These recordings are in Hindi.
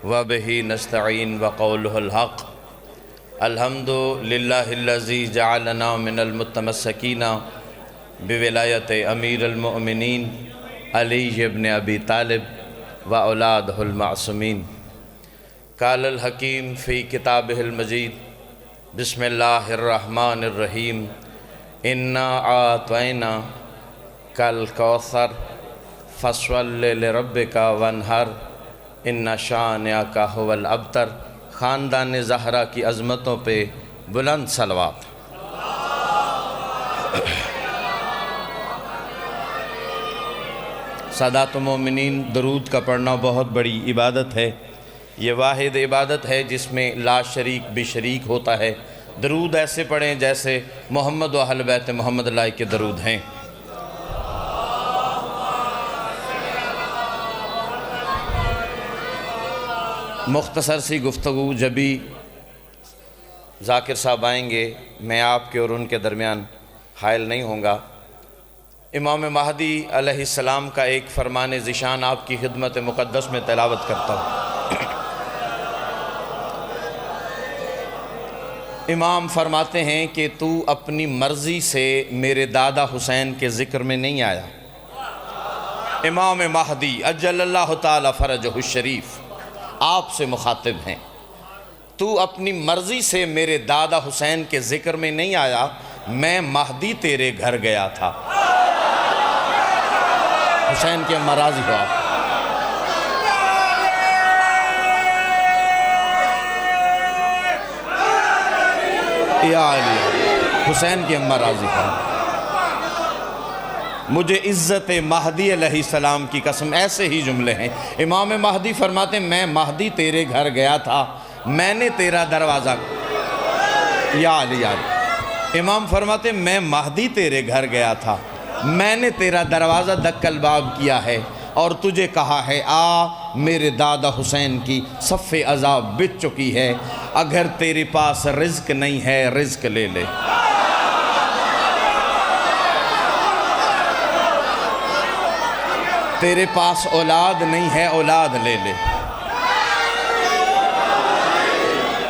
व बिही नस्तईन व क़ौलुहुल हक़। अल्हम्दुलिल्लाहिल्लज़ी जअलना मिनल मुतमस्सिकीना बिविलायत अमीरुल मुमिनीन अली इब्न अबी तालिब व औलादहुल मासूमीन। क़ालल हकीम फ़ी किताबिहिल मजीद बिस्मिल्लाहिर रहमानिर रहीम इन्ना आतैना कल कौसर फस्वल्लि लिरब्बिका वन्हर इन्ना शानिअका हुवल अबतर। ख़ानदान ज़हरा की अज़मतों पे बुलंद सलवात। सादातुल मोमिनीन, दरूद का पढ़ना बहुत बड़ी इबादत है। ये वाहिद इबादत है जिसमें ला शरीक भी शरीक होता है। दरूद ऐसे पढ़ें जैसे मोहम्मद व अहल बैत मोहम्मद लाए के दरूद हैं। मुख्तसर सी गुफ्तगू जब भी ज़ाकिर साहब आएंगे मैं आपके और उनके दरमियान हायल नहीं होऊंगा। इमाम महदी अलैहिस्सलाम का एक फरमान ज़िशान आपकी खिदमत मुक़द्दस में तिलावत करता हूँ। इमाम फरमाते हैं कि तू अपनी मर्ज़ी से मेरे दादा हुसैन के ज़िक्र में नहीं आया। इमाम महदी अज्जलल्लाहु ताला फ़रजहु शरीफ आपसे मुखातिब हैं। तू अपनी मर्ज़ी से मेरे दादा हुसैन के ज़िक्र में नहीं आया, मैं महदी तेरे घर गया था। हुसैन के अम्मा राज़ी हो आप। या अली हुसैन की अम्मा राज़ी हो। मुझे इज़्ज़त महदी अलैहिस्सलाम की कसम, ऐसे ही जुमले हैं। इमाम महदी फरमाते मैं महदी तेरे घर गया था, मैंने तेरा दरवाज़ा या अली इमाम फरमाते मैं महदी तेरे घर गया था, मैंने तेरा दरवाज़ा दक्कल बाब किया है और तुझे कहा है आ मेरे दादा हुसैन की सफ़े अज़ाब बिछ चुकी है, अगर तेरे पास रिज़्क नहीं है रिज़्क ले ले। तेरे पास औलाद नहीं है औलाद ले ले।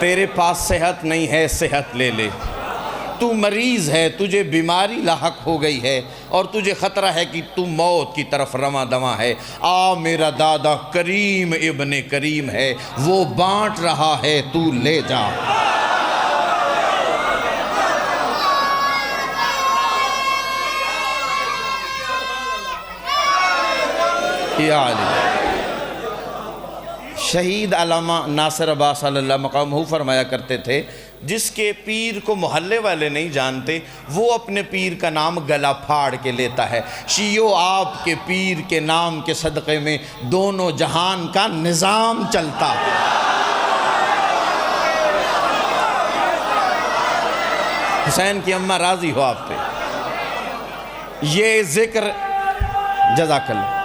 तेरे पास सेहत नहीं है सेहत ले ले। तू मरीज़ है, तुझे बीमारी लाहक हो गई है और तुझे ख़तरा है कि तू मौत की तरफ रवां दवां है। आ मेरा दादा करीम इब्ने करीम है, वो बांट रहा है, तू ले जा। या शहीद अल्लामा नासिर अब्बास अल्लाह मक़ामहू फरमाया करते थे, जिसके पीर को मोहल्ले वाले नहीं जानते वो अपने पीर का नाम गला फाड़ के लेता है। शियो आपके पीर के नाम के सदक़े में दोनों जहान का निज़ाम चलता। हुसैन की अम्मा राज़ी हो आप पे। ये ज़िक्र जज़ाकल्लाह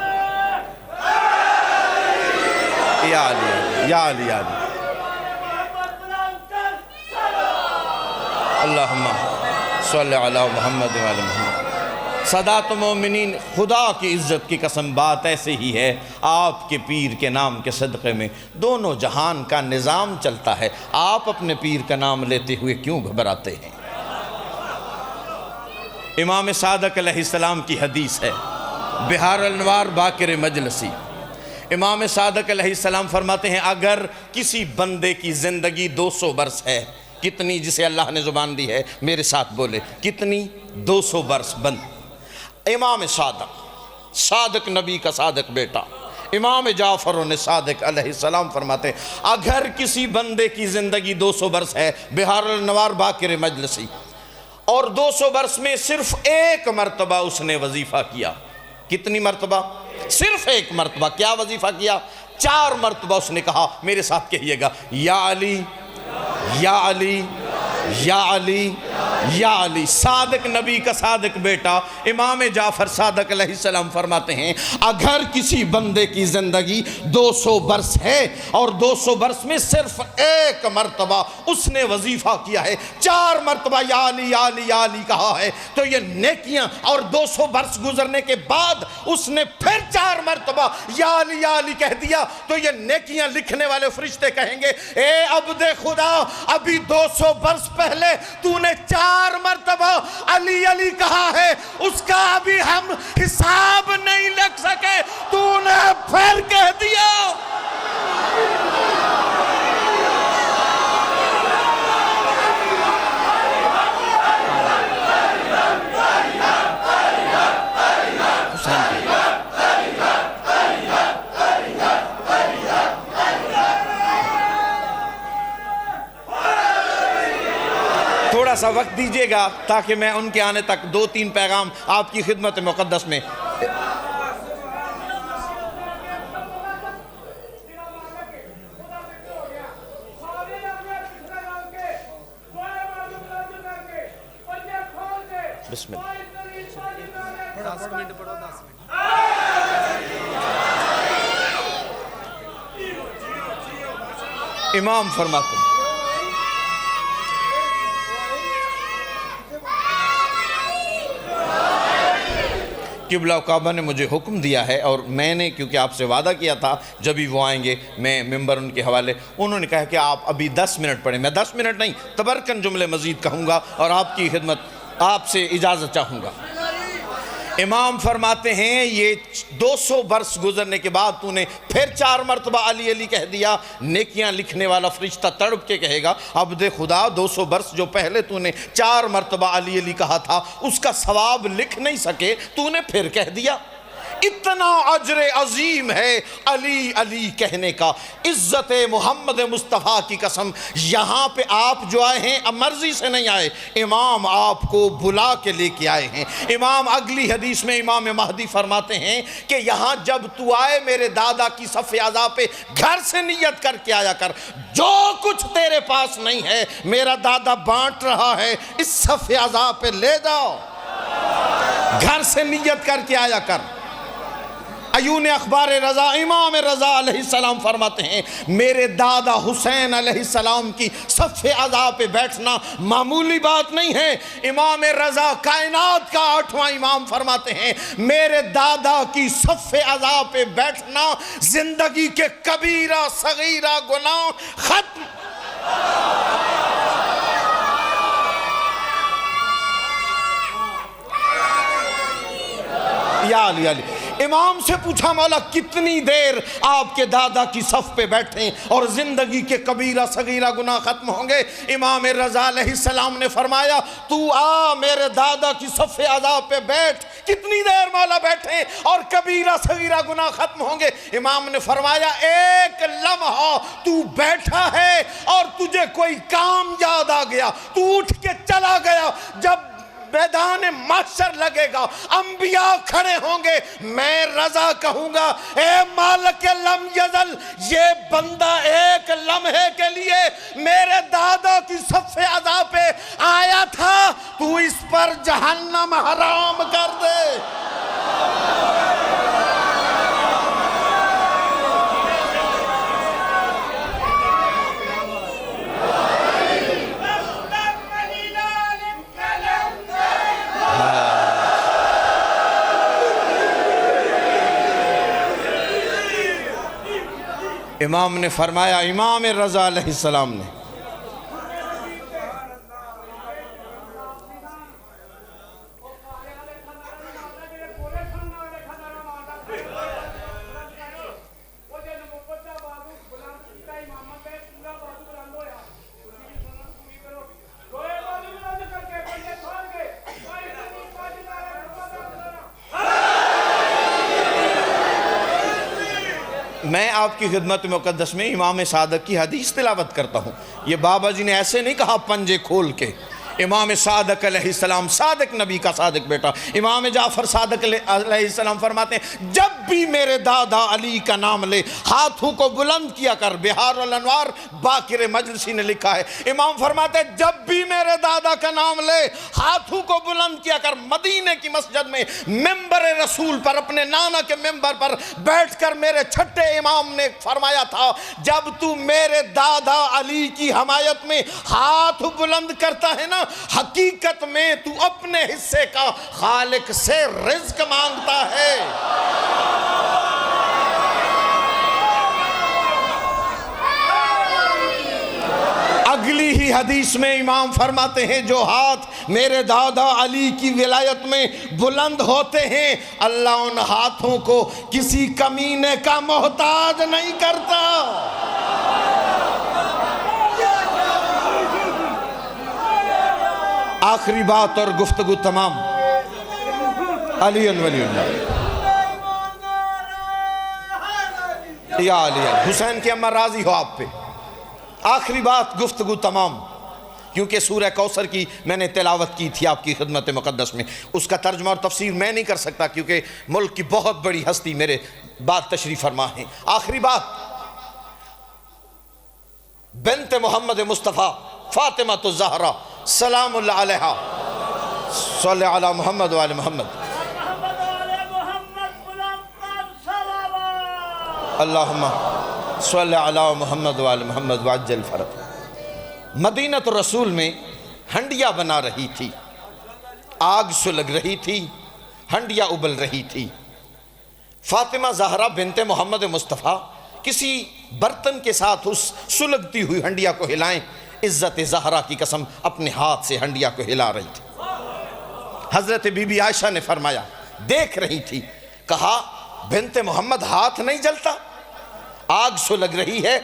या अली या अली या अली अल्लाहुम्मा सल्लि अला मुहम्मद व अला मुहम्मद। सादातुल मोमिनीन, खुदा की इज़्ज़त की कसम बात ऐसे ही है, आपके पीर के नाम के सदक़े में दोनों जहान का निज़ाम चलता है। आप अपने पीर का नाम लेते हुए क्यों घबराते हैं? इमाम सादक अलैहिस्सलाम की हदीस है, बिहार अनवार बाकिर मजलसी। इमाम सादक अलैहिस्सलाम फरमाते हैं अगर किसी बंदे की ज़िंदगी 200 बरस है, कितनी, जिसे अल्लाह ने ज़ुबान दी है मेरे साथ बोले कितनी, 200 बरस बंद। इमाम सादक, सादक नबी का सादक बेटा इमाम जाफ़र ने सादक अलैहिस्सलाम फरमाते हैं अगर किसी बंदे की ज़िंदगी 200 बरस है, बिहार अनवार बाकिर मजलसी, और 200 बरस में सिर्फ एक मरतबा उसने वजीफ़ा किया। कितनी मरतबा? सिर्फ एक मरतबा। क्या वजीफ़ा किया? 4 मरतबा उसने कहा, मेरे साथ कहिएगा, या अली या अली या अली या अली। सादिक नबी का सादिक बेटा इमाम जाफर सादिक अलैहिस्सलाम फरमाते हैं, अगर किसी बंदे की ज़िंदगी 200 बरस है और 200 बरस में सिर्फ एक मरतबा उसने वजीफ़ा किया है, 4 मरतबा या अली या अली या अली कहा है, तो ये नेकियां, और 200 बरस गुजरने के बाद उसने फिर 4 मरतबा या अली कह दिया, तो ये नेकियां लिखने वाले फरिश्ते कहेंगे, ए अब्दे खुदा, अभी 200 बरस पहले तूने 4 मरतबा अली अली कहा है, उसका अभी हम हिसाब नहीं लग सके, तूने फिर कह दिया। थोड़ा सा वक्त दीजिएगा ताकि मैं उनके आने तक 2-3 पैगाम आपकी खिदमत मुक़द्दस में। बिस्मिल्लाह। इमाम फरमाते हैं, क़िबला काबा ने मुझे हुक्म दिया है, और मैंने क्योंकि आपसे वादा किया था जब भी वो आएंगे मैं मिंबर उनके हवाले, उन्होंने कहा कि आप अभी 10 मिनट पढ़ें। मैं 10 मिनट नहीं, तबरकन जुमले मज़ीद कहूँगा और आपकी खिदमत आपसे इजाज़त चाहूँगा। इमाम फरमाते हैं, ये 200 बरस गुजरने के बाद तूने फिर 4 मरतबा अली अली कह दिया। नेकियां लिखने वाला फरिश्ता तड़प के कहेगा, अब दे खुदा, 200 बरस जो पहले तूने 4 मरतबा अली अली कहा था, उसका सवाब लिख नहीं सके, तूने फिर कह दिया। इतना अजर अजीम है अली अली कहने का। इज्जत मोहम्मद मुस्तफ़ा की कसम, यहाँ पे आप जो आए हैं मर्जी से नहीं आए, इमाम आपको बुला के लेके आए हैं। इमाम अगली हदीस में इमाम महदी फरमाते हैं कि यहाँ जब तू आए मेरे दादा की सफ़े अज़ा पे घर से नियत करके आया कर, जो कुछ तेरे पास नहीं है मेरा दादा बांट रहा है, इस सफ़े अज़ा पे ले जाओ, घर से नियत करके आया कर। अयून अखबार रज़ा इमाम रज़ा अलैहिस्सलाम फरमाते हैं, मेरे दादा हुसैन अलैहिस्सलाम की सफ़े अज़ा पे बैठना मामूली बात नहीं है। इमाम रज़ा कायनात का 8वां इमाम फरमाते हैं, मेरे दादा की सफ़े अज़ा पे बैठना जिंदगी के कबीरा सगीरा गुनाह खत्म। या अली अली। इमाम से पूछा, मौला कितनी देर आपके दादा की सफ़ पे बैठे और ज़िंदगी के कबीरा सगीरा गुनाह ख़त्म होंगे? इमाम रज़ा अलैहिस्सलाम ने फरमाया, तू आ मेरे दादा की सफ़े अज़ा पे बैठ। कितनी देर मौला बैठे और कबीरा सगीरा गुनाह ख़त्म होंगे? इमाम ने फरमाया, एक लम्हा तू बैठा है और तुझे कोई काम याद आ गया, तू उठ के चला गया, जब मैदान महशर लगेगा, अंबिया खड़े होंगे, मैं रजा कहूंगा, ए मालिक लम यज़ल, ये बंदा एक लम्हे के लिए मेरे दादा की सफ़े अज़ा पे आया था, तू इस पर जहन्नम हराम कर दे। इमाम ने फरमाया, इमाम रज़ा अलैहिस्सलाम ने, मैं आपकी खिदमत मुक़द्दस में इमाम सादक की हदीस तिलावत करता हूँ। ये बाबा जी ने ऐसे नहीं कहा पंजे खोल के, इमाम सादक अलैहिस्सलाम, सादक नबी का सादक बेटा इमाम जाफर सादक अलैहिस्सलाम फरमाते हैं, जब भी मेरे दादा अली का नाम ले हाथों को बुलंद किया कर। बिहारुल अनवार बाकिर मजलिसी ने लिखा है, इमाम फरमाते हैं जब भी मेरे दादा का नाम ले हाथों को बुलंद किया कर। मदीने की मस्जिद में मिंबर रसूल पर, अपने नाना के मिंबर पर बैठकर मेरे छठे इमाम ने फरमाया था, जब तू मेरे दादा अली की हमायत में हाथ बुलंद करता है ना, हकीकत में तू अपने हिस्से का खालिक से रिज़्क मांगता है। अगली ही हदीस में इमाम फरमाते हैं, जो हाथ मेरे दादा अली की विलायत में बुलंद होते हैं, अल्लाह उन हाथों को किसी कमीने का मोहताज नहीं करता। आखिरी बात और गुफ्तगू तमाम। अली वलीउल्लाह या अली, हुसैन की अम्मा राजी हो आप पे। आखिरी बात, गुफ्तगू तमाम, क्योंकि सूरह कौसर की मैंने तिलावत की थी आपकी खिदमत मुक़द्दस में, उसका तर्जुमा और तफसीर मैं नहीं कर सकता क्योंकि मुल्क की बहुत बड़ी हस्ती मेरे बाद तशरीफ़ फरमा है। आखिरी बात, बिन्त मोहम्मद मुस्तफ़ा फ़ातिमा तो ज़हरा सलामुल्लाह अलैहा, सल्ले अला मोहम्मद व आले मोहम्मद, अल्लाहुम्मा सल्ले अला मोहम्मद व आले मोहम्मद वअज्जल फ़रज। मदीनत रसूल में हंडिया बना रही थी, आग सुलग रही थी, हंडिया उबल रही थी। फ़ातिमा ज़हरा बिन्ते मोहम्मद मुस्तफ़ा किसी बर्तन के साथ उस सुलगती हुई हंडिया को हिलाएं, इज़्ज़त ज़हरा की कसम अपने हाथ से हंडिया को हिला रही थी। हज़रत बीबी आयशा ने फरमाया, देख रही थी, कहा बिन्ते मोहम्मद हाथ नहीं जलता, आग सुलग रही है,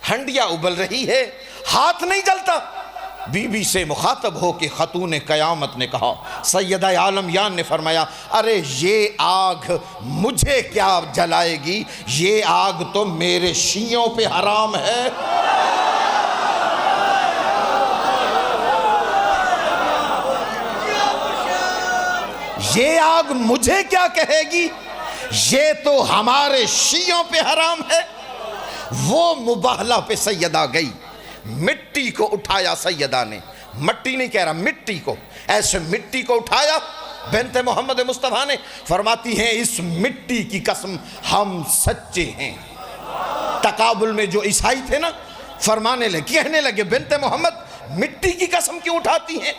हंडिया उबल रही है, हाथ नहीं जलता। बीबी से मुखातब हो के खतून क़यामत ने कहा, सैयदा आलम यान ने फरमाया, अरे ये आग मुझे क्या जलाएगी, ये आग तो मेरे शियों पे हराम है। ये आग मुझे क्या कहेगी, ये तो हमारे शियों पे हराम है। वो मुबाहला पे सैयदा गई, मिट्टी को उठाया सैयदा ने, मट्टी नहीं कह रहा, मिट्टी को, ऐसे मिट्टी को उठाया बिन्ते मोहम्मद मुस्तफ़ा ने। फरमाती हैं, इस मिट्टी की कसम हम सच्चे हैं। तकाबुल में जो ईसाई थे ना, फरमाने लगे, कहने लगे, बिन्ते मोहम्मद मिट्टी की कसम क्यों उठाती हैं,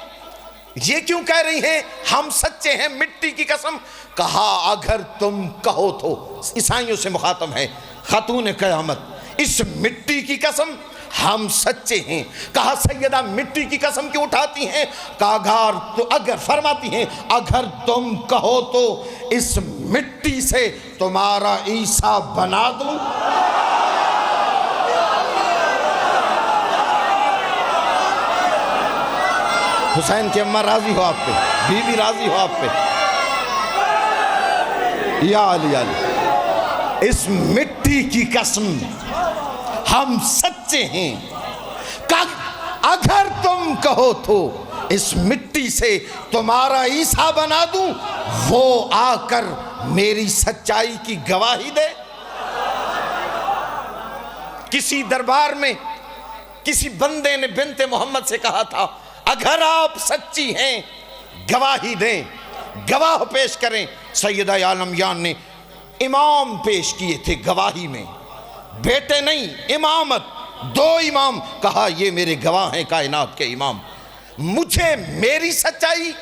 ये क्यों कह रही हैं हम सच्चे हैं, मिट्टी की कसम। कहा अगर तुम कहो तो, ईसाइयों से मुखातब है खातून क़यामत, इस मिट्टी की कसम हम सच्चे हैं। कहा सैयदा मिट्टी की कसम क्यों उठाती हैं, कहा तो अगर, फरमाती हैं अगर तुम कहो तो इस मिट्टी से तुम्हारा ईसा बना दूं। हुसैन की अम्मा राजी हो आप पे, बीबी राजी हो आप पे, या अली अली, इस मिट्टी की कसम हम सच्चे हैं। अगर तुम कहो तो इस मिट्टी से तुम्हारा ईसा बना दूं, वो आकर मेरी सच्चाई की गवाही दे। किसी दरबार में किसी बंदे ने बिन्ते मोहम्मद से कहा था, अगर आप सच्ची हैं गवाही दें, गवाह पेश करें। सैयदा आलम यान ने इमाम पेश किए थे गवाही में, बेटे नहीं, इमामत, दो इमाम। कहा ये मेरे गवाह हैं कायनात के इमाम, मुझे मेरी सच्चाई,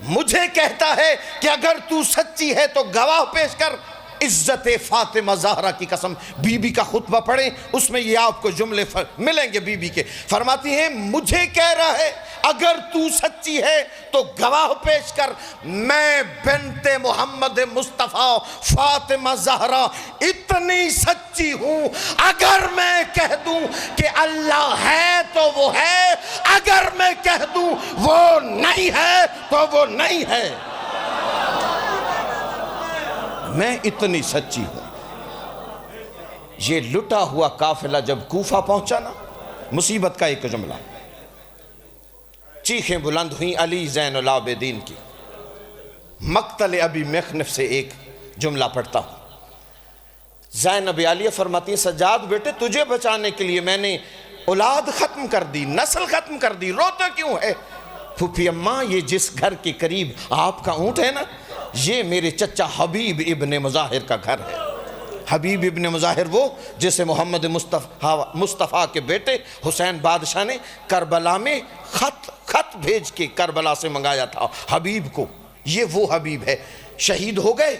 मुझे कहता है कि अगर तू सच्ची है तो गवाह पेश कर। इज्जत फातिमा ज़हरा की कसम, बीबी का खुतबा पढ़ें, उसमें ये आपको जुमले मिलेंगे बीबी के। फरमाती हैं मुझे कह रहा है अगर तू सच्ची है तो गवाह पेश कर। मैं बिन्ते मोहम्मद मुस्तफ़ा फातिमा ज़हरा इतनी सच्ची हूँ, अगर मैं कह दूँ कि अल्लाह है तो वो है, अगर मैं कह दूँ वो नहीं है तो वो नहीं है। मैं इतनी सच्ची हूं। ये लुटा हुआ काफिला जब कूफा पहुंचा ना, मुसीबत का एक जुमला, चीखें बुलंद हुई अली ज़ैनुल आबिदीन की। मक्तल अबी मखनफ से एक जुमला पढ़ता हूँ। ज़ैनब आलिया फरमाती है, सज्जाद बेटे तुझे बचाने के लिए मैंने औलाद ख़त्म कर दी, नस्ल ख़त्म कर दी, रोता क्यों है? फूफी अम्मा, ये जिस घर के करीब आपका ऊँट है ना, ये मेरे चचा हबीब इब्ने मुज़ाहिर का घर है। हबीब इब्ने मुज़ाहिर वो जिसे मोहम्मद मुस्तफ़ा के बेटे हुसैन बादशाह ने करबला में खत भेज के करबला से मंगाया था हबीब को। ये वो हबीब है, शहीद हो गए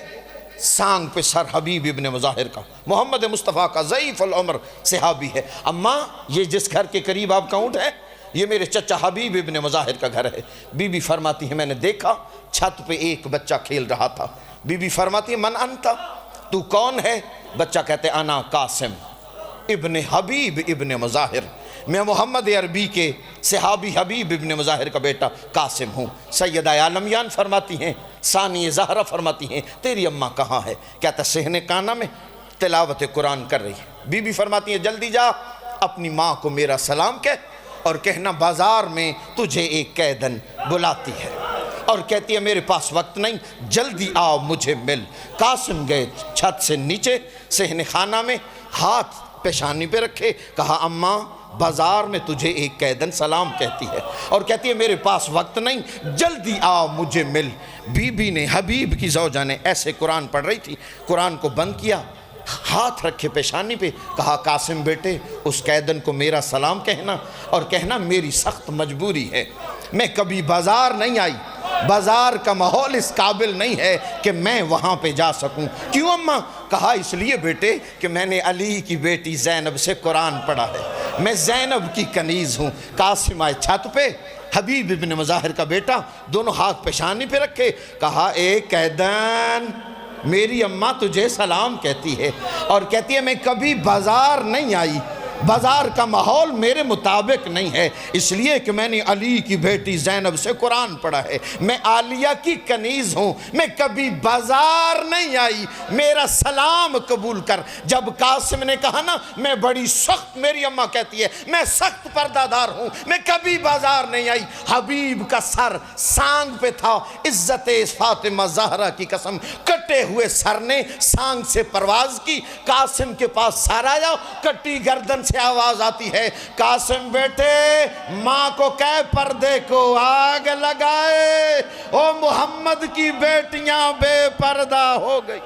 सांग पे सर हबीब इब्ने मुज़ाहिर का, मोहम्मद मुस्तफ़ा का ज़ईफ़ुल उम्र सहाबी है। अम्मा, ये जिस घर के करीब आपका ऊँट है, ये मेरे चचा हबीब इब्ने मुज़ाहिर का घर है। बीबी फरमाती है, मैंने देखा छत पे एक बच्चा खेल रहा था। बीबी फरमाती है, मन अंता, तू कौन है? बच्चा कहते अना कासिम इब्ने हबीब इब्ने मुज़ाहिर, मैं मोहम्मद अरबी के सहाबी हबीब इब्ने मुज़ाहिर का बेटा कासिम हूँ। सैयदा आलमियान फरमाती हैं, सानी ज़हरा फरमाती हैं, तेरी अम्मा कहाँ है? कहता सहने काना में तिलावत कुरान कर रही है। बीबी फरमाती है, जल्दी जा अपनी माँ को मेरा सलाम कह और कहना बाज़ार में तुझे एक कैदन बुलाती है। और कहती है, मेरे पास वक्त नहीं, जल्दी आओ मुझे मिल। कासिम गए छत से नीचे सहने खाना में, हाथ पेशानी पे रखे, कहा अम्मा बाज़ार में तुझे एक कैदन सलाम कहती है और कहती है मेरे पास वक्त नहीं, जल्दी आओ मुझे मिल। बीबी ने, हबीब की ज़ौजा ने ऐसे कुरान पढ़ रही थी, कुरान को बंद किया, हाथ रखे पेशानी पे, कहा कासिम बेटे उस कैदन को मेरा सलाम कहना और कहना मेरी सख्त मजबूरी है, मैं कभी बाज़ार नहीं आई, बाज़ार का माहौल इस काबिल नहीं है कि मैं वहाँ पे जा सकूँ। क्यों अम्मा? कहा इसलिए बेटे कि मैंने अली की बेटी ज़ैनब से कुरान पढ़ा है, मैं ज़ैनब की कनीज़ हूँ। कासिम आए छत पे, हबीब इब्ने मुज़ाहिर का बेटा, दोनों हाथ पेशानी पे रखे, कहा ए कैदन, मेरी अम्मा तुझे सलाम कहती है और कहती है मैं कभी बाज़ार नहीं आई, बाज़ार का माहौल मेरे मुताबिक नहीं है, इसलिए कि मैंने अली की बेटी ज़ैनब से कुरान पढ़ा है, मैं आलिया की कनीज़ हूँ, मैं कभी बाज़ार नहीं आई, मेरा सलाम कबूल कर। जब कासिम ने कहा ना मैं बड़ी सख्त, मेरी अम्मा कहती है मैं सख्त पर्दादार हूँ, मैं कभी बाज़ार नहीं आई, हबीब का सर सांग पे था, इज़्ज़त फातिमा ज़हरा की कसम, कटे हुए सर ने सांग से परवाज़ की। कासिम के पास सर आया, कटी गर्दन से आवाज आती है, कासिम बेटे माँ को कह पर्दे को आग लगाए, ओ मोहम्मद की बेटियां बेपर्दा हो गई।